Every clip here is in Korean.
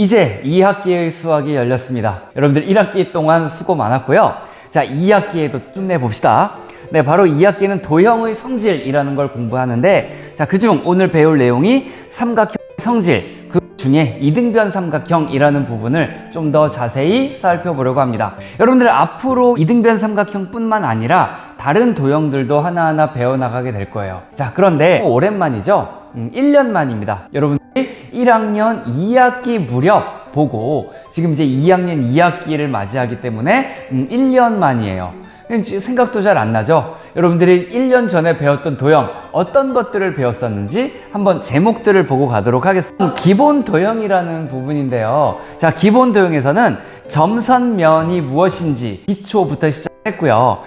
이제 2학기의 수학이 열렸습니다. 여러분들 1학기 동안 수고 많았고요. 자, 2학기에도 힘내봅시다. 네, 바로 2학기는 도형의 성질이라는 걸 공부하는데, 자, 그중 오늘 배울 내용이 삼각형의 성질, 그 중에 이등변 삼각형이라는 부분을 좀 더 자세히 살펴보려고 합니다. 여러분들 앞으로 이등변 삼각형 뿐만 아니라 다른 도형들도 하나하나 배워나가게 될 거예요. 자, 그런데 오랜만이죠? 1년 만입니다. 여러분들이 1학년 2학기 무렵 보고 지금 이제 2학년 2학기를 맞이하기 때문에 1년 만이에요. 생각도 잘 안 나죠? 여러분들이 1년 전에 배웠던 도형 어떤 것들을 배웠었는지 한번 제목들을 보고 가도록 하겠습니다. 기본 도형이라는 부분인데요. 자, 기본 도형에서는 점선면이 무엇인지 기초부터 시작했고요.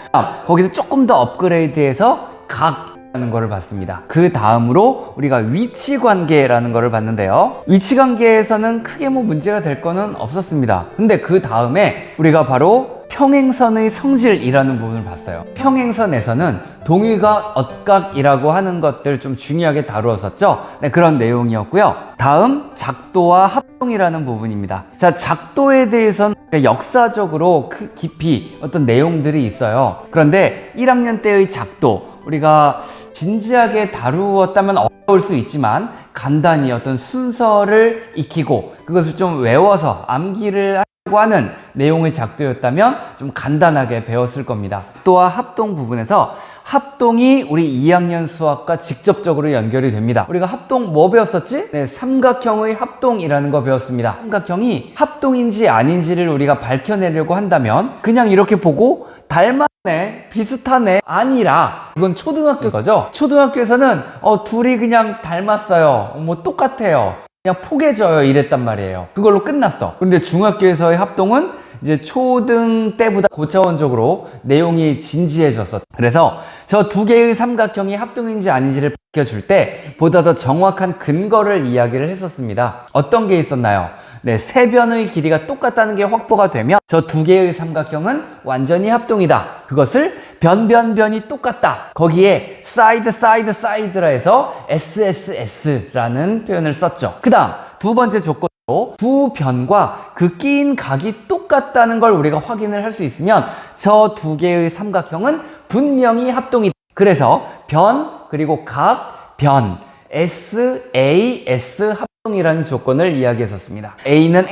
거기서 조금 더 업그레이드해서 각이라는 거를 봤습니다. 그 다음으로 우리가 위치관계라는 거를 봤는데요. 위치관계에서는 크게 뭐 문제가 될 거는 없었습니다. 근데 그 다음에 우리가 바로 평행선의 성질이라는 부분을 봤어요. 평행선에서는 동위가 엇각이라고 하는 것들 좀 중요하게 다루었었죠. 네, 그런 내용이었고요. 다음 작도와 합동이라는 부분입니다. 자, 작도에 대해서는 역사적으로 깊이 어떤 내용들이 있어요. 그런데 1학년 때의 작도 우리가 진지하게 다루었다면 어려울 수 있지만 간단히 어떤 순서를 익히고 그것을 좀 외워서 암기를 하는 내용의 작도였다면 좀 간단하게 배웠을 겁니다. 또한 합동 부분에서 합동이 우리 2학년 수학과 직접적으로 연결이 됩니다. 우리가 합동 뭐 배웠었지? 네, 삼각형의 합동이라는 거 배웠습니다. 삼각형이 합동인지 아닌지를 우리가 밝혀내려고 한다면 그냥 이렇게 보고 닮았네, 비슷하네, 아니라 이건 초등학교 거죠. 초등학교에서는 둘이 그냥 닮았어요, 뭐 똑같아요, 그냥 포개져요 이랬단 말이에요. 그걸로 끝났어. 그런데 중학교에서의 합동은 이제 초등 때보다 고차원적으로 내용이 진지해졌어. 그래서 저 두 개의 삼각형이 합동인지 아닌지를 밝혀줄 때 보다 더 정확한 근거를 이야기를 했었습니다. 어떤 게 있었나요? 네, 세 변의 길이가 똑같다는 게 확보가 되면 저 두 개의 삼각형은 완전히 합동이다. 그것을 변변변이 똑같다. 거기에 사이드라 해서 SSS라는 표현을 썼죠. 그 다음 두 번째 조건으로 두 변과 그 끼인 각이 똑같다는 걸 우리가 확인을 할 수 있으면 저 두 개의 삼각형은 분명히 합동이다. 그래서 변 그리고 각, 변, SAS 합동이라는 조건을 이야기했었습니다. A는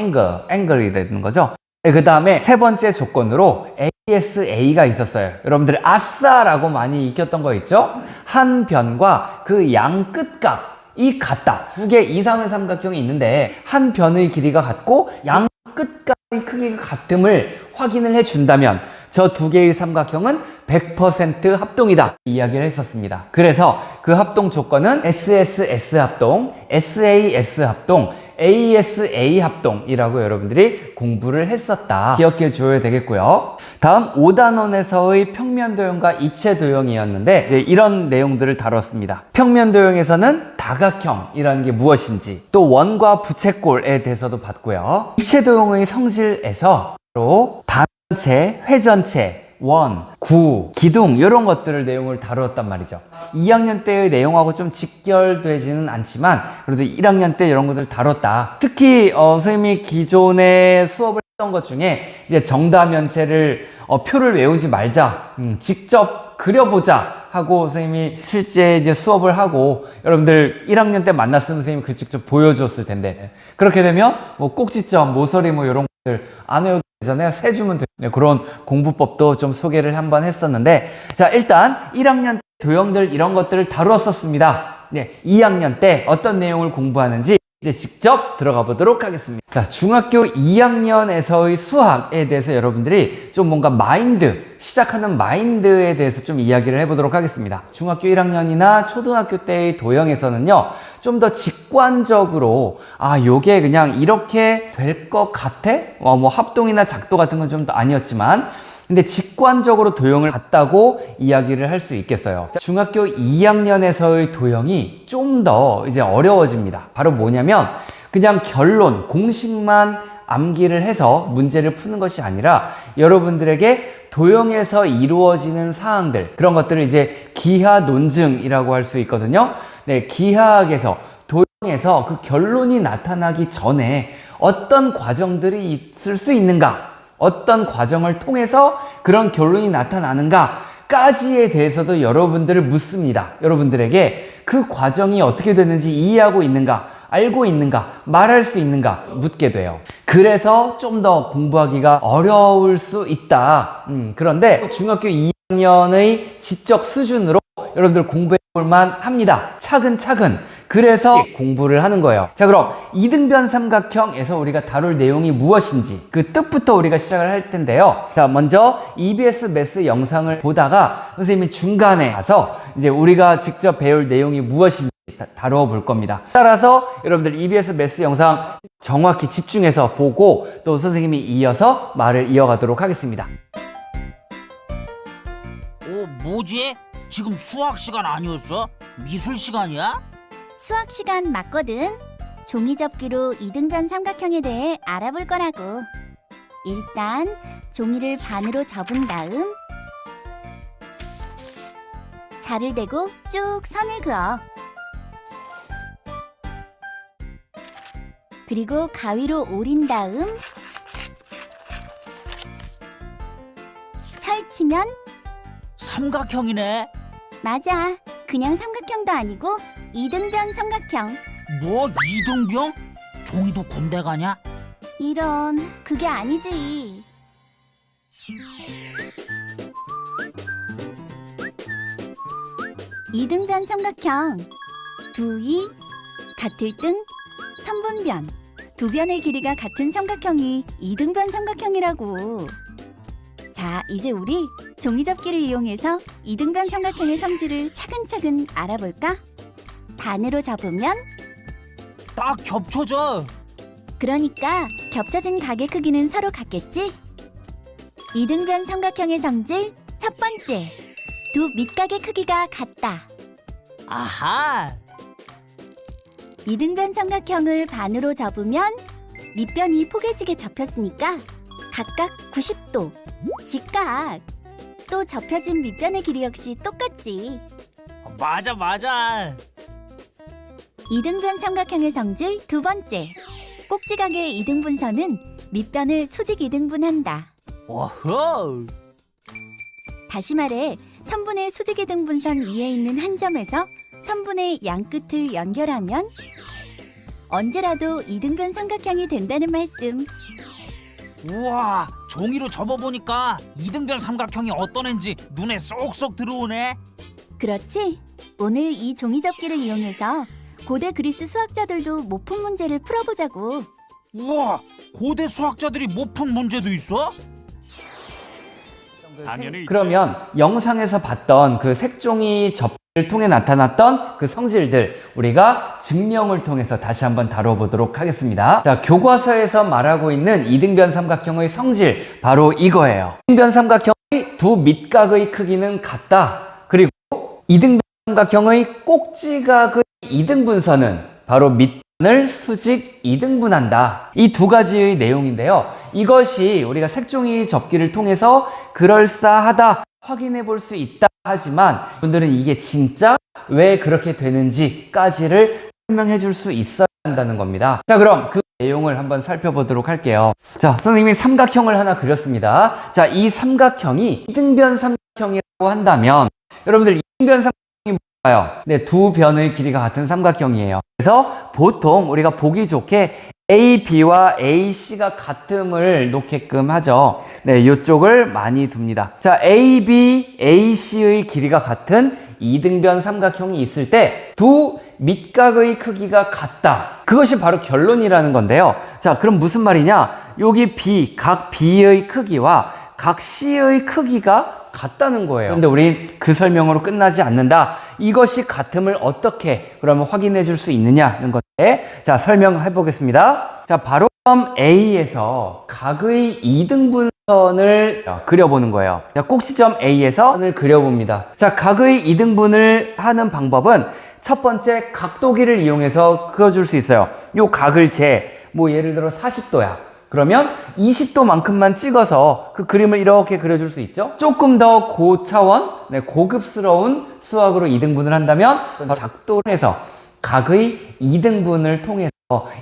앵글이 되는 거죠. 그 다음에 세 번째 조건으로 ASA가 있었어요. 여러분들 아싸라고 많이 익혔던 거 있죠? 한 변과 그 양 끝각이 같다. 두 개 이상의 삼각형이 있는데 한 변의 길이가 같고 양 끝각의 크기가 같음을 확인을 해준다면 저 두 개의 삼각형은 100% 합동이다 이야기를 했었습니다. 그래서 그 합동 조건은 SSS 합동, SAS 합동, ASA 합동이라고 여러분들이 공부를 했었다. 기억해 줘야 되겠고요. 다음 5단원에서의 평면도형과 입체도형이었는데 이제 이런 내용들을 다뤘습니다. 평면도형에서는 다각형이라는 게 무엇인지, 또 원과 부채꼴에 대해서도 봤고요. 입체도형의 성질에서 바로 단체, 회전체, 원, 구, 기둥 이런 것들을 내용을 다루었단 말이죠. 2학년 때의 내용하고 좀 직결되지는 않지만 그래도 1학년 때 이런 것들을 다뤘다. 특히 선생님이 기존에 수업을 했던 것 중에 이제 정다면체를 표를 외우지 말자, 직접 그려보자 하고 선생님이 실제 이제 수업을 하고 여러분들 1학년 때 만났으면 선생님이 그 직접 보여줬을 텐데 그렇게 되면 뭐 꼭지점, 모서리 뭐 이런 것들 안 외워도 되잖아요. 세주면 돼요. 그런 공부법도 좀 소개를 한번 했었는데, 자, 일단 1학년 도형들 이런 것들을 다루었었습니다. 네, 2학년 때 어떤 내용을 공부하는지 이제 직접 들어가 보도록 하겠습니다. 자, 중학교 2학년에서의 수학에 대해서 여러분들이 좀 뭔가 시작하는 마인드에 대해서 좀 이야기를 해보도록 하겠습니다. 중학교 1학년이나 초등학교 때의 도형에서는요, 좀 더 직관적으로, 요게 그냥 이렇게 될 것 같아? 뭐 합동이나 작도 같은 건 좀 아니었지만, 근데 직관적으로 도형을 봤다고 이야기를 할 수 있겠어요. 중학교 2학년에서의 도형이 좀 더 이제 어려워집니다. 바로 뭐냐면 그냥 결론, 공식만 암기를 해서 문제를 푸는 것이 아니라 여러분들에게 도형에서 이루어지는 사항들, 그런 것들을 이제 기하 논증이라고 할 수 있거든요. 네, 기하학에서 도형에서 그 결론이 나타나기 전에 어떤 과정들이 있을 수 있는가, 어떤 과정을 통해서 그런 결론이 나타나는가까지에 대해서도 여러분들을 묻습니다. 여러분들에게 그 과정이 어떻게 되는지 이해하고 있는가, 알고 있는가, 말할 수 있는가 묻게 돼요. 그래서 좀 더 공부하기가 어려울 수 있다. 그런데 중학교 2학년의 지적 수준으로 여러분들 공부해 볼만 합니다. 차근차근. 그래서 공부를 하는 거예요. 자, 그럼 이등변 삼각형에서 우리가 다룰 내용이 무엇인지 그 뜻부터 우리가 시작을 할 텐데요. 자, 먼저 EBS 매스 영상을 보다가 선생님이 중간에 가서 이제 우리가 직접 배울 내용이 무엇인지 다루어 볼 겁니다. 따라서 여러분들 EBS 매스 영상 정확히 집중해서 보고 또 선생님이 이어서 말을 이어가도록 하겠습니다. 뭐지? 지금 수학 시간 아니었어? 미술 시간이야? 수학 시간 맞거든. 종이 접기로 이등변 삼각형에 대해 알아볼 거라고. 일단 종이를 반으로 접은 다음 자를 대고 쭉 선을 그어. 그리고 가위로 오린 다음 펼치면 삼각형이네. 맞아. 그냥 삼각형도 아니고 이등변 삼각형. 뭐 이등병? 종이도 군대 가냐? 이런, 그게 아니지. 이등변 삼각형. 두이, 같을 등, 삼분변. 두 변의 길이가 같은 삼각형이 이등변 삼각형이라고. 자, 이제 우리 종이접기를 이용해서 이등변 삼각형의 성질을 차근차근 알아볼까? 반으로 접으면 딱 겹쳐져. 그러니까 겹쳐진 각의 크기는 서로 같겠지? 이등변 삼각형의 성질 첫 번째, 두 밑각의 크기가 같다. 아하. 이등변 삼각형을 반으로 접으면 밑변이 포개지게 접혔으니까 각각 90도, 직각. 또 접혀진 밑변의 길이 역시 똑같지. 맞아. 이등변 삼각형의 성질 두 번째, 꼭지각의 이등분선은 밑변을 수직 이등분한다. 오호. 다시 말해, 선분의 수직 이등분선 위에 있는 한 점에서 선분의 양 끝을 연결하면 언제라도 이등변 삼각형이 된다는 말씀. 우와, 종이로 접어보니까 이등변 삼각형이 어떤 앤지 눈에 쏙쏙 들어오네. 그렇지? 오늘 이 종이접기를 이용해서 고대 그리스 수학자들도 못 푼 문제를 풀어보자고. 우와, 고대 수학자들이 못 푼 문제도 있어? 당연히 그러면 영상에서 봤던 그 색종이 접기를 통해 나타났던 그 성질들 우리가 증명을 통해서 다시 한번 다뤄보도록 하겠습니다. 자, 교과서에서 말하고 있는 이등변 삼각형의 성질 바로 이거예요. 이등변 삼각형의 두 밑각의 크기는 같다. 그리고 이등변 삼각형의 꼭지각의 이등분선은 바로 밑변을 수직 이등분한다. 이 두 가지의 내용인데요. 이것이 우리가 색종이 접기를 통해서 그럴싸하다 확인해 볼 수 있다 하지만 분들은 이게 진짜 왜 그렇게 되는지까지를 설명해 줄 수 있어야 한다는 겁니다. 자, 그럼 그 내용을 한번 살펴보도록 할게요. 자, 선생님이 삼각형을 하나 그렸습니다. 자, 이 삼각형이 이등변 삼각형이라고 한다면 여러분들 이등변 삼각형이 뭘까요? 네, 두 변의 길이가 같은 삼각형이에요. 그래서 보통 우리가 보기 좋게 AB와 AC가 같음을 놓게끔 하죠. 네, 이쪽을 많이 둡니다. 자, AB, AC의 길이가 같은 이등변 삼각형이 있을 때 두 밑각의 크기가 같다. 그것이 바로 결론이라는 건데요. 자, 그럼 무슨 말이냐? 여기 B, 각 B의 크기와 각 C의 크기가 같다는 거예요. 그런데 우린 그 설명으로 끝나지 않는다. 이것이 같음을 어떻게 그러면 확인해 줄 수 있느냐는 건데, 자, 설명해 보겠습니다. 자, 바로 점 A에서 각의 이등분선을 그려보는 거예요. 자, 꼭지점 A에서 선을 그려봅니다. 자, 각의 이등분을 하는 방법은 첫 번째 각도기를 이용해서 그어줄 수 있어요. 요 각을 뭐 예를 들어 40도야. 그러면 20도만큼만 찍어서 그 그림을 이렇게 그려줄 수 있죠. 조금 더 고차원, 고급스러운 수학으로 이등분을 한다면 작도를 해서 각의 이등분을 통해서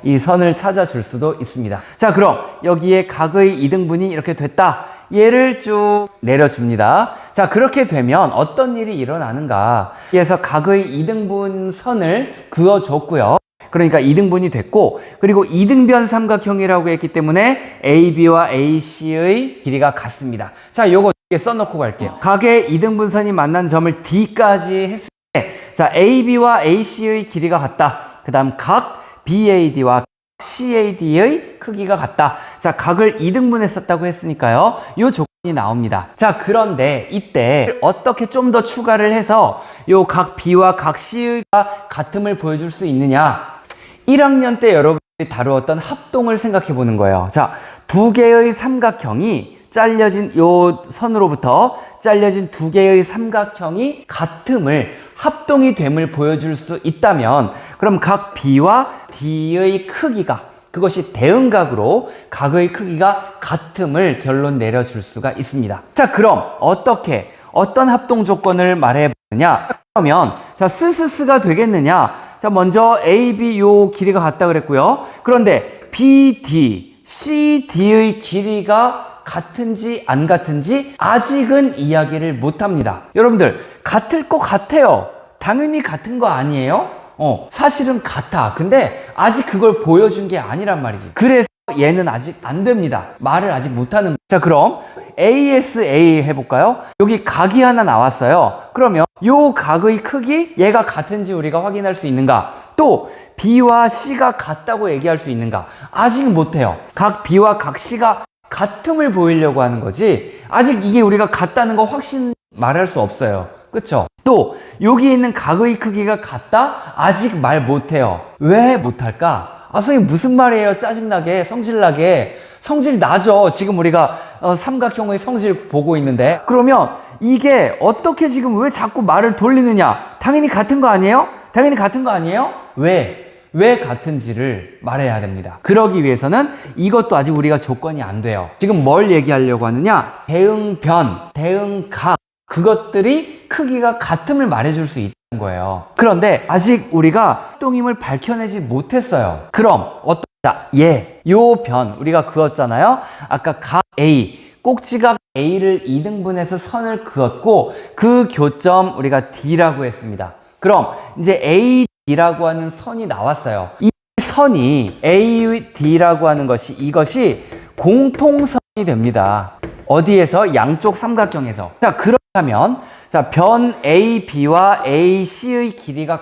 이 선을 찾아줄 수도 있습니다. 자, 그럼 여기에 각의 이등분이 이렇게 됐다. 얘를 쭉 내려줍니다. 자, 그렇게 되면 어떤 일이 일어나는가? 그래서 각의 이등분 선을 그어줬고요. 그러니까 이등분이 됐고, 그리고 이등변 삼각형이라고 했기 때문에 AB와 AC의 길이가 같습니다. 자, 요거 써놓고 갈게요. 각의 이등분선이 만난 점을 D까지 했을 때, 자, AB와 AC의 길이가 같다. 그 다음 각 BAD와 CAD의 크기가 같다. 자, 각을 이등분했었다고 했으니까요. 요 조건이 나옵니다. 자, 그런데 이때 어떻게 좀 더 추가를 해서 요 각 B와 각 C가 같음을 보여줄 수 있느냐? 1학년 때 여러분들이 다루었던 합동을 생각해 보는 거예요. 자, 두 개의 삼각형이 잘려진 요 선으로부터 잘려진 두 개의 삼각형이 같음을 합동이 됨을 보여줄 수 있다면, 그럼 각 B와 D의 크기가, 그것이 대응각으로 각의 크기가 같음을 결론 내려줄 수가 있습니다. 자, 그럼 어떤 합동 조건을 말해 보느냐? 그러면 자, 스스스가 되겠느냐? 자, 먼저 AB 요 길이가 같다 그랬고요. 그런데 BD, CD의 길이가 같은지 안 같은지 아직은 이야기를 못 합니다. 여러분들, 같을 것 같아요. 당연히 같은 거 아니에요? 사실은 같아. 근데 아직 그걸 보여준 게 아니란 말이지. 그래서 얘는 아직 안 됩니다. 말을 아직 못하는 거예요. 자, 그럼 ASA 해볼까요? 여기 각이 하나 나왔어요. 그러면 요 각의 크기, 얘가 같은지 우리가 확인할 수 있는가? 또 B와 C가 같다고 얘기할 수 있는가? 아직 못해요. 각 B와 각 C가 같음을 보이려고 하는 거지, 아직 이게 우리가 같다는 거 확신 말할 수 없어요. 그쵸? 또 여기 있는 각의 크기가 같다? 아직 말 못해요. 왜 못할까? 선생님 무슨 말이에요? 짜증나게, 성질나게. 성질 나죠. 지금 우리가 삼각형의 성질 보고 있는데. 그러면 이게 어떻게 지금 왜 자꾸 말을 돌리느냐? 당연히 같은 거 아니에요? 당연히 같은 거 아니에요? 왜 같은지를 말해야 됩니다. 그러기 위해서는 이것도 아직 우리가 조건이 안 돼요. 지금 뭘 얘기하려고 하느냐? 대응변, 대응각, 그것들이 크기가 같음을 말해줄 수 있다는 거예요. 그런데 아직 우리가 합동임을 밝혀내지 못했어요. 그럼 요 변 우리가 그었잖아요. 아까 각 A, 꼭지각 A를 이등분해서 선을 그었고, 그 교점 우리가 D라고 했습니다. 그럼 이제 AD라고 하는 선이 나왔어요. 이 선이 AD라고 하는 것이, 이것이 공통선이 됩니다. 어디에서? 양쪽 삼각형에서. 자, 그렇다면 자, 변 AB와 AC의 길이가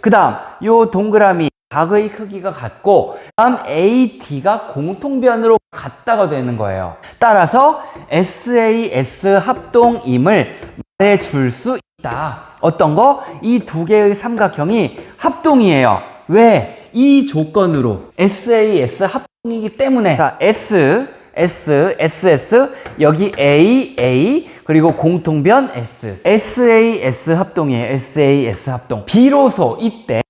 그 다음 요 동그라미 각의 크기가 같고, 다음 AD가 공통변으로 같다가 되는 거예요. 따라서 SAS 합동임을 말해줄 수 있다. 어떤 거? 이 두 개의 삼각형이 합동이에요. 왜? 이 조건으로 SAS 합동이기 때문에. 자, SS, 여기 A, 그리고 공통변 S. SAS 합동이에요. SAS 합동. 비로소 이때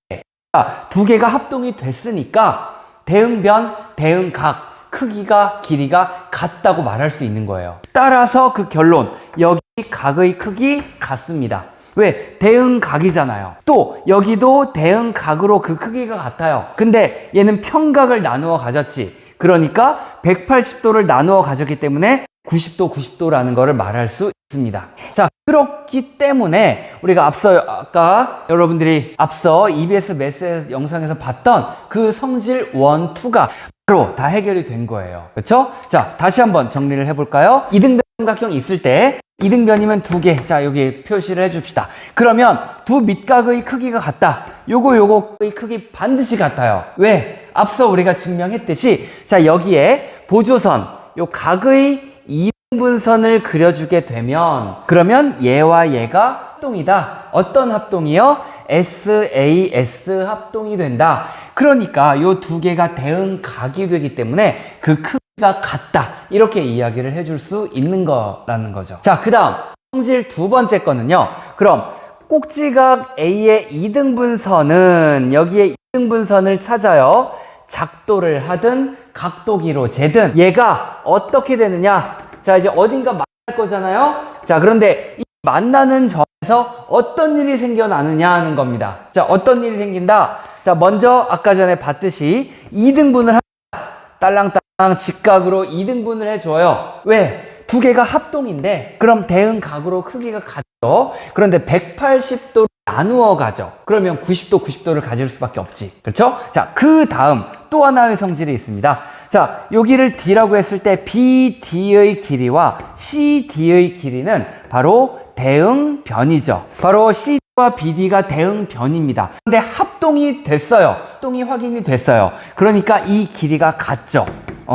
두 개가 합동이 됐으니까 대응변, 대응각, 크기가, 길이가 같다고 말할 수 있는 거예요. 따라서 그 결론, 여기 각의 크기 같습니다. 왜? 대응각이잖아요. 또 여기도 대응각으로 그 크기가 같아요. 근데 얘는 평각을 나누어 가졌지. 그러니까 180도를 나누어 가졌기 때문에 90도라는 거를 말할 수 있습니다. 자, 그렇기 때문에 우리가 아까 여러분들이 앞서 EBS 매스 영상에서 봤던 그 성질 1, 2가 바로 다 해결이 된 거예요. 그렇죠? 자, 다시 한번 정리를 해볼까요? 이등변 삼각형이 있을 때, 이등변이면 두 개. 자, 여기 표시를 해줍시다. 그러면 두 밑각의 크기가 같다. 요거의 크기 반드시 같아요. 왜? 앞서 우리가 증명했듯이, 자, 여기에 보조선, 요 각의 이등분선을 그려주게 되면, 그러면 얘와 얘가 합동이다. 어떤 합동이요? SAS 합동이 된다. 그러니까 요 두 개가 대응각이 되기 때문에 그 크기가 같다. 이렇게 이야기를 해줄 수 있는 거라는 거죠. 자, 그 다음 성질 두 번째 거는요. 그럼 꼭지각 A의 이등분선은 여기에 이등분선을 찾아요. 작도를 하든 각도기로 재든 얘가 어떻게 되느냐. 자, 이제 어딘가 말할 거잖아요. 자, 그런데 이 만나는 점에서 어떤 일이 생겨나느냐 하는 겁니다. 자, 어떤 일이 생긴다? 자, 먼저 아까 전에 봤듯이 2등분을 합니다. 딸랑딸랑 직각으로 2등분을 해줘요. 왜? 두 개가 합동인데 그럼 대응각으로 크기가 같죠. 그런데 180도를 나누어 가죠. 그러면 90도, 90도를 가질 수밖에 없지. 그렇죠? 자, 그 다음 또 하나의 성질이 있습니다. 자, 여기를 D라고 했을 때 BD의 길이와 CD의 길이는 바로 대응변이죠. 바로 CD와 BD가 대응변입니다. 근데 합동이 됐어요. 합동이 확인이 됐어요. 그러니까 이 길이가 같죠.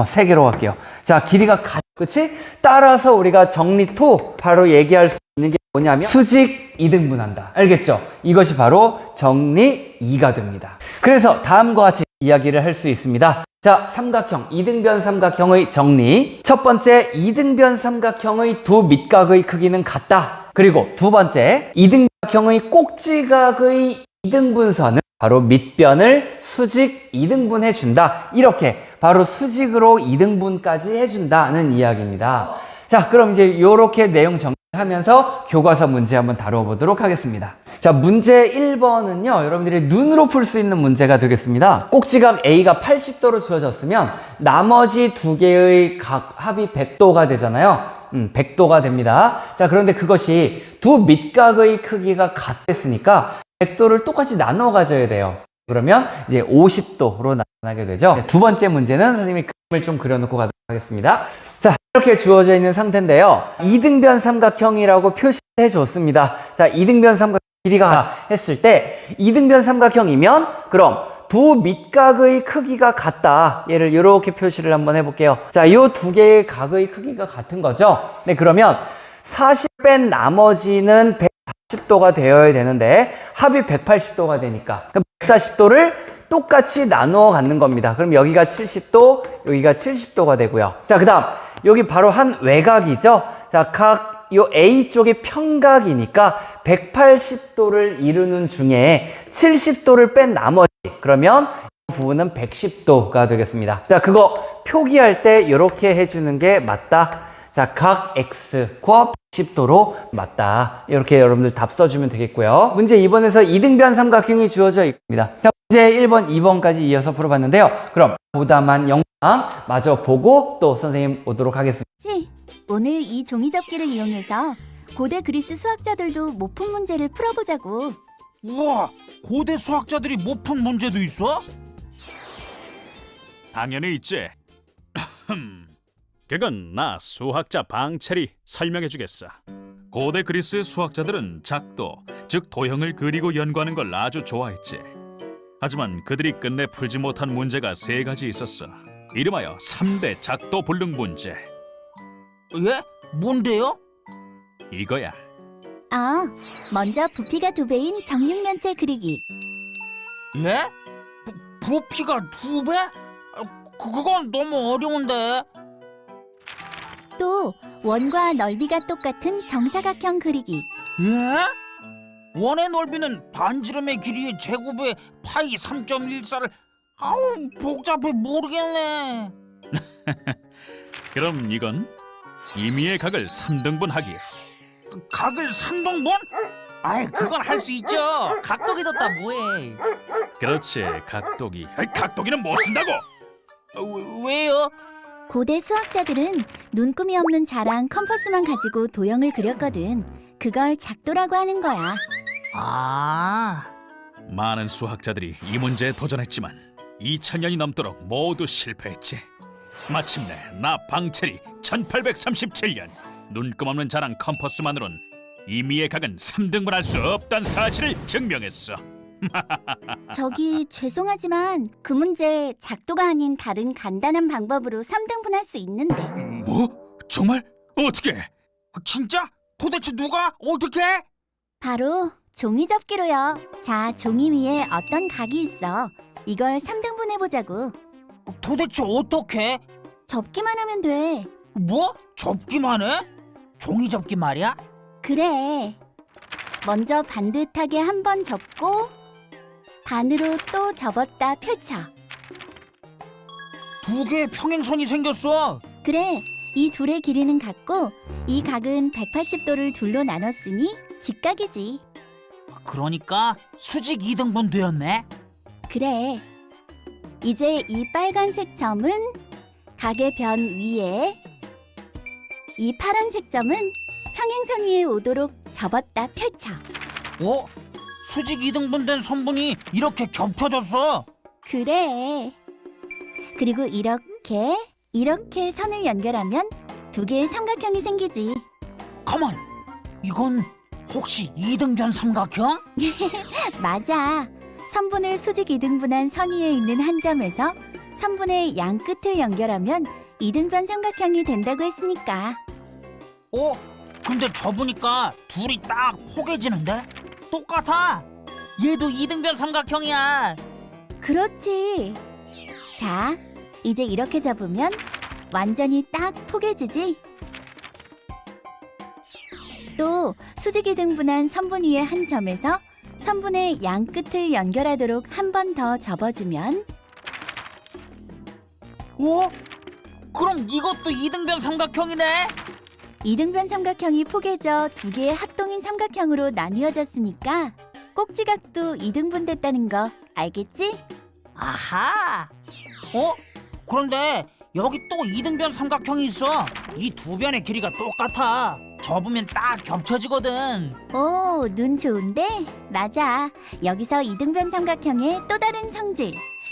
세 개로 할게요. 자, 길이가 같, 그치? 따라서 우리가 정리2 바로 얘기할 수 있는 게 뭐냐면 수직 2등분한다. 알겠죠? 이것이 바로 정리 2가 됩니다. 그래서 다음과 같이 이야기를 할 수 있습니다. 자, 삼각형, 2등변 삼각형의 정리. 첫 번째, 2등변 삼각형의 두 밑각의 크기는 같다. 그리고 두 번째, 2등각형의 꼭지각의 2등분선은 바로 밑변을 수직 2등분 해준다. 이렇게 바로 수직으로 2등분까지 해준다는 이야기입니다. 자, 그럼 이제 이렇게 내용 정리하면서 교과서 문제 한번 다뤄보도록 하겠습니다. 자, 문제 1번은요, 여러분들이 눈으로 풀 수 있는 문제가 되겠습니다. 꼭지각 A가 80도로 주어졌으면 나머지 두 개의 각 합이 100도가 되잖아요. 100도가 됩니다. 자, 그런데 그것이 두 밑각의 크기가 같았으니까 100도를 똑같이 나눠 가져야 돼요. 그러면 이제 50도로 나타나게 되죠. 두 번째 문제는 선생님이 그림을 좀 그려놓고 가도록 하겠습니다. 자, 이렇게 주어져 있는 상태인데요. 2등변 삼각형이라고 표시해 줬습니다. 자, 2등변 삼각형 길이가 했을 때 2등변 삼각형이면 그럼 두 밑각의 크기가 같다. 얘를 이렇게 표시를 한번 해볼게요. 자, 이 두 개의 각의 크기가 같은 거죠. 네, 그러면 40 뺀 나머지는 140도가 되어야 되는데 합이 180도가 되니까 그럼 140도를 똑같이 나누어 갖는 겁니다. 그럼 여기가 70도, 여기가 70도가 되고요. 자, 그 다음 여기 바로 한 외곽이죠. 자, 각 요 A 쪽이 평각이니까 180도를 이루는 중에 70도를 뺀 나머지, 그러면 이 부분은 110도가 되겠습니다. 자, 그거 표기할 때 이렇게 해주는 게 맞다. 자, 각 X과 110도로 맞다. 이렇게 여러분들 답 써주면 되겠고요. 문제 2번에서 2등변 삼각형이 주어져 있습니다. 자, 문제 1번, 2번까지 이어서 풀어봤는데요. 그럼 보다만 영상 마저 보고 또 선생님 오도록 하겠습니다. 오늘 이 종이접기를 이용해서 고대 그리스 수학자들도 못 푼 문제를 풀어보자고. 우와, 고대 수학자들이 못 푼 문제도 있어? 당연히 있지. 그건 나 수학자 방철이 설명해주겠어. 고대 그리스의 수학자들은 작도, 즉 도형을 그리고 연구하는 걸 아주 좋아했지. 하지만 그들이 끝내 풀지 못한 문제가 세 가지 있었어. 이름하여 3대 작도 불능 문제. 예? 뭔데요? 이거야. 먼저 부피가 2배인 정육면체 그리기. 예? 부피가 2배? 그건 너무 어려운데. 또 원과 넓이가 똑같은 정사각형 그리기. 예? 원의 넓이는 반지름의 길이의 제곱에 파이 3.14를 아우 복잡해 모르겠네. 그럼 이건 임의의 각을 3등분하기. 각을 3등분? 아이 그건 할 수 있죠. 각도기 뒀다 뭐해. 그렇지, 각도기. 각도기는 못 쓴다고. 왜요? 고대 수학자들은 눈금이 없는 자랑 컴퍼스만 가지고 도형을 그렸거든. 그걸 작도라고 하는 거야. 많은 수학자들이 이 문제에 도전했지만 2000년이 넘도록 모두 실패했지. 마침내 나 방철이 1837년 눈금 없는 자랑 컴퍼스만으론 임의의 각은 3등분할 수 없다는 사실을 증명했어. 저기 죄송하지만 그 문제 작도가 아닌 다른 간단한 방법으로 3등분할 수 있는데. 뭐? 정말? 어떻게? 진짜? 도대체 누가? 어떻게? 바로 종이접기로요. 자, 종이 위에 어떤 각이 있어. 이걸 3등분 해보자고. 도대체 어떻게? 접기만 하면 돼. 뭐? 접기만 해? 종이 접기 말이야? 그래. 먼저 반듯하게 한 번 접고 반으로 또 접었다 펼쳐. 2개의 평행선이 생겼어. 그래. 이 둘의 길이는 같고 이 각은 180도를 둘로 나눴으니 직각이지. 그러니까 수직 이등분 되었네. 그래. 이제 이 빨간색 점은 각의 변 위에, 이 파란색 점은 평행선 위에 오도록 접었다 펼쳐. 어? 수직 이등분 된 선분이 이렇게 겹쳐졌어. 그래. 그리고 이렇게 선을 연결하면 두 개의 삼각형이 생기지. 가만. 이건 혹시 이등변 삼각형? 맞아. 선분을 수직 이등분한 선 위에 있는 한 점에서 선분의 양 끝을 연결하면 이등변 삼각형이 된다고 했으니까. 어? 근데 접으니까 둘이 딱 포개지는데? 똑같아. 얘도 이등변 삼각형이야. 그렇지. 자, 이제 이렇게 접으면 완전히 딱 포개지지? 또 수직이 등분한 선분 위의 한 점에서 선분의 양 끝을 연결하도록 한 번 더 접어주면 어? 그럼 이것도 이등변 삼각형이네? 이등변 삼각형이 포개져 두 개의 합동인 삼각형으로 나뉘어졌으니까 꼭지각도 이등분됐다는 거 알겠지? 아하. 어? 그런데 여기 또 이등변 삼각형이 있어. 이 두 변의 길이가 똑같아. 접으면 딱 겹쳐지거든. 오, 눈 좋은데? 맞아. 여기서 이등변 삼각형의 또 다른 성질,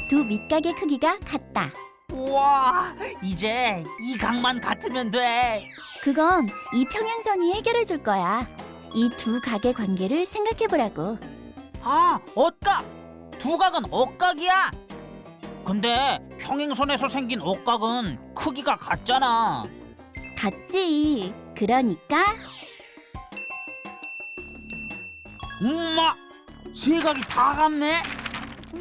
두 밑각의 크기가 같다. 우와, 이제 이 각만 같으면 돼. 그건 이 평행선이 해결해 줄 거야. 이 두 각의 관계를 생각해 보라고. 아, 억각. 두 각은 억각이야. 근데 평행선에서 생긴 억각은 크기가 같잖아. 같지. 그러니까 엄마, 세 각이 다 같네.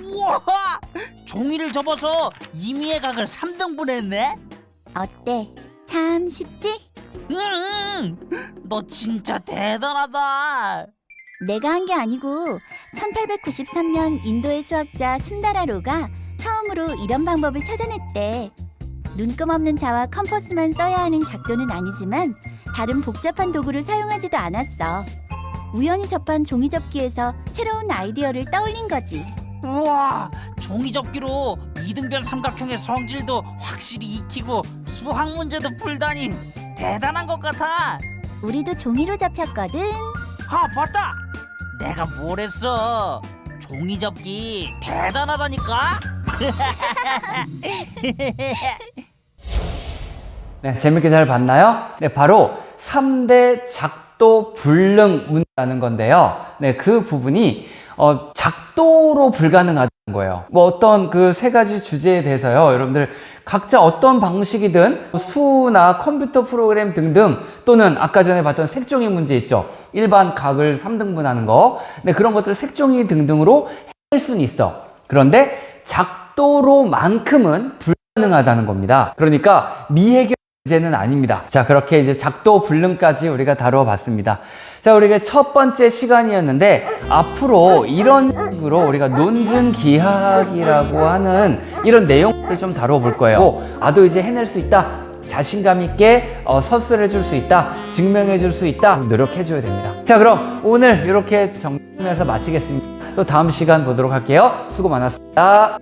우와, 종이를 접어서 임의의 각을 3등분했네. 어때? 참 쉽지? 너 진짜 대단하다. 내가 한 게 아니고 1893년 인도의 수학자 순다라로가 처음으로 이런 방법을 찾아냈대. 눈금 없는 자와 컴퍼스만 써야 하는 작도는 아니지만 다른 복잡한 도구를 사용하지도 않았어. 우연히 접한 종이접기에서 새로운 아이디어를 떠올린 거지. 우와, 종이접기로 이등변 삼각형의 성질도 확실히 익히고 수학 문제도 풀다니 대단한 것 같아. 우리도 종이로 접혔거든. 아, 맞다. 내가 뭘 했어. 종이접기 대단하다니까. 네, 재밌게 잘 봤나요? 네, 바로 3대 작도 불능 문제라는 건데요. 네, 그 부분이 작도로 불가능하다는 거예요. 뭐 어떤 그 세 가지 주제에 대해서요. 여러분들 각자 어떤 방식이든 수나 컴퓨터 프로그램 등등 또는 아까 전에 봤던 색종이 문제 있죠. 일반 각을 3등분하는 거. 네, 그런 것들을 색종이 등등으로 해낼 수는 있어. 그런데 작도로만큼은 불가능하다는 겁니다. 그러니까 미해결 문제는 아닙니다. 자, 그렇게 이제 작도 불능까지 우리가 다뤄봤습니다. 자, 우리가 첫 번째 시간이었는데 앞으로 이런 식으로 우리가 논증기하학이라고 하는 이런 내용을 좀 다뤄볼 거예요. 나도 이제 해낼 수 있다. 자신감 있게 서술해 줄 수 있다. 증명해 줄 수 있다. 노력해 줘야 됩니다. 자, 그럼 오늘 이렇게 정리하면서 마치겠습니다. 또 다음 시간 보도록 할게요. 수고 많았습니다.